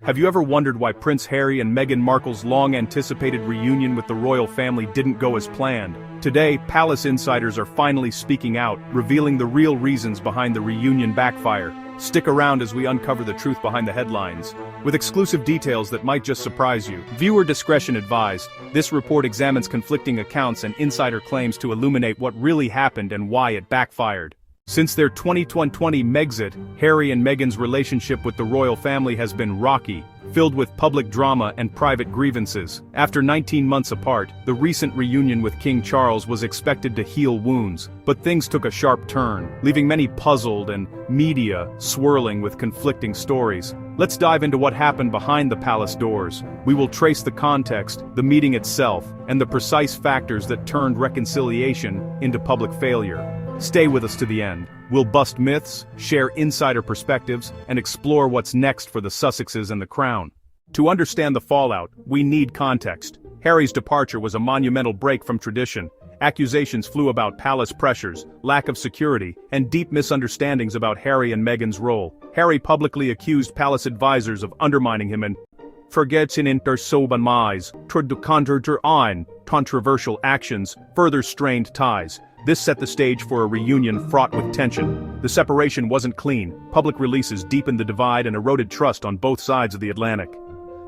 Have you ever wondered why Prince Harry and Meghan Markle's long-anticipated reunion with the royal family didn't go as planned? Today, palace insiders are finally speaking out, revealing the real reasons behind the reunion backfire. Stick around as we uncover the truth behind the headlines, with exclusive details that might just surprise you. Viewer discretion advised. This report examines conflicting accounts and insider claims to illuminate what really happened and why it backfired. Since their 2020 Megxit, Harry and Meghan's relationship with the royal family has been rocky, filled with public drama and private grievances. After 19 months apart, the recent reunion with King Charles was expected to heal wounds, but things took a sharp turn, leaving many puzzled and media swirling with conflicting stories. Let's dive into what happened behind the palace doors. We will trace the context, the meeting itself, and the precise factors that turned reconciliation into public failure. Stay with us to the end. We'll bust myths, share insider perspectives, and explore what's next for the Sussexes and the crown. To understand the fallout, we need context. Harry's departure was a monumental break from tradition. Accusations flew about palace pressures, lack of security, and deep misunderstandings about Harry and Meghan's role. Harry publicly accused palace advisors of undermining him and vergeten in der Sobenmais, controversial actions, further strained ties. This set the stage for a reunion fraught with tension. The separation wasn't clean. Public releases deepened the divide and eroded trust on both sides of the Atlantic.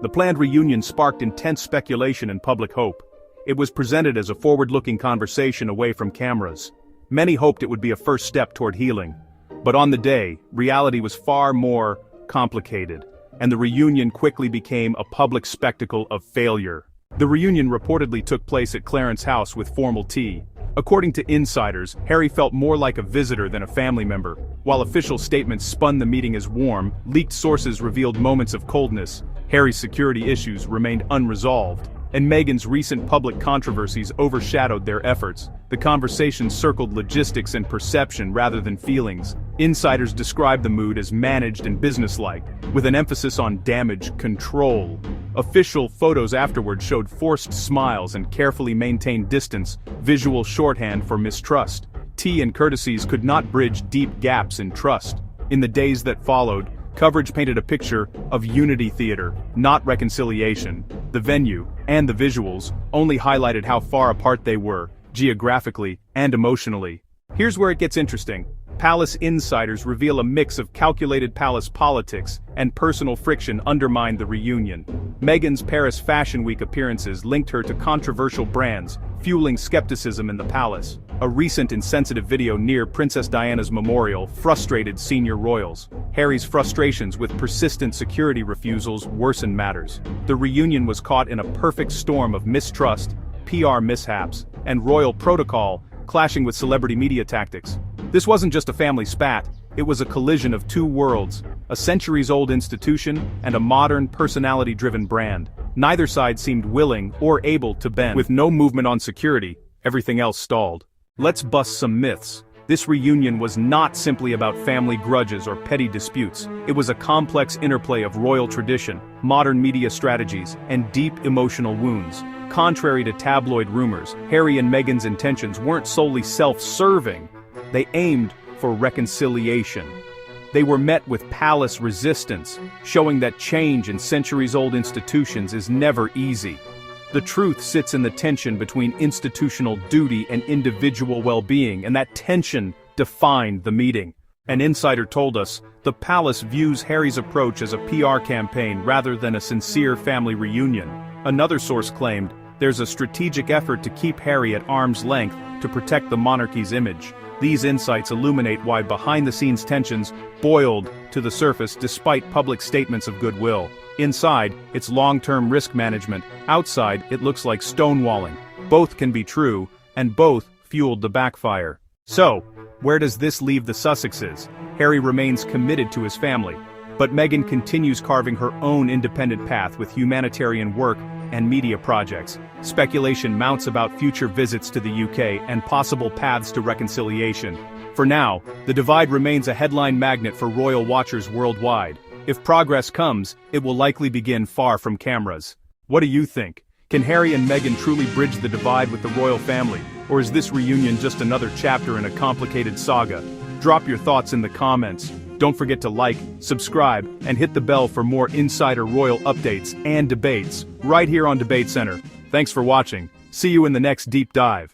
The planned reunion sparked intense speculation and public hope. It was presented as a forward-looking conversation away from cameras. Many hoped it would be a first step toward healing. But on the day, reality was far more complicated, and the reunion quickly became a public spectacle of failure. The reunion reportedly took place at Clarence House with formal tea. According to insiders, Harry felt more like a visitor than a family member. While official statements spun the meeting as warm, leaked sources revealed moments of coldness. Harry's security issues remained unresolved, and Meghan's recent public controversies overshadowed their efforts. The conversation circled logistics and perception rather than feelings. Insiders described the mood as managed and businesslike, with an emphasis on damage control. Official photos afterward showed forced smiles and carefully maintained distance, visual shorthand for mistrust. Tea and courtesies could not bridge deep gaps in trust. In the days that followed, coverage painted a picture of unity theater, not reconciliation. The venue, and the visuals, only highlighted how far apart they were, geographically and emotionally. Here's where it gets interesting. Palace insiders reveal a mix of calculated palace politics and personal friction undermined the reunion. Meghan's Paris Fashion Week appearances linked her to controversial brands, fueling skepticism in the palace. A recent insensitive video near Princess Diana's memorial frustrated senior royals. Harry's frustrations with persistent security refusals worsened matters. The reunion was caught in a perfect storm of mistrust, PR mishaps, and royal protocol clashing with celebrity media tactics. This wasn't just a family spat, it was a collision of two worlds, a centuries-old institution and a modern, personality-driven brand. Neither side seemed willing or able to bend. With no movement on security, everything else stalled. Let's bust some myths. This reunion was not simply about family grudges or petty disputes. It was a complex interplay of royal tradition, modern media strategies, and deep emotional wounds. Contrary to tabloid rumors, Harry and Meghan's intentions weren't solely self-serving. They aimed for reconciliation. They were met with palace resistance, showing that change in centuries-old institutions is never easy. The truth sits in the tension between institutional duty and individual well-being, and that tension defined the meeting. An insider told us, the palace views Harry's approach as a PR campaign rather than a sincere family reunion. Another source claimed, there's a strategic effort to keep Harry at arm's length to protect the monarchy's image. These insights illuminate why behind-the-scenes tensions boiled to the surface despite public statements of goodwill. Inside, it's long-term risk management. Outside, it looks like stonewalling. Both can be true, and both fueled the backfire. So, where does this leave the Sussexes? Harry remains committed to his family, but Meghan continues carving her own independent path with humanitarian work and media projects. Speculation mounts about future visits to the UK and possible paths to reconciliation. For now, the divide remains a headline magnet for royal watchers worldwide. If progress comes, it will likely begin far from cameras. What do you think? Can Harry and Meghan truly bridge the divide with the royal family, or is this reunion just another chapter in a complicated saga? Drop your thoughts in the comments. Don't forget to like, subscribe, and hit the bell for more insider royal updates and debates right here on Debate Center. Thanks for watching. See you in the next deep dive.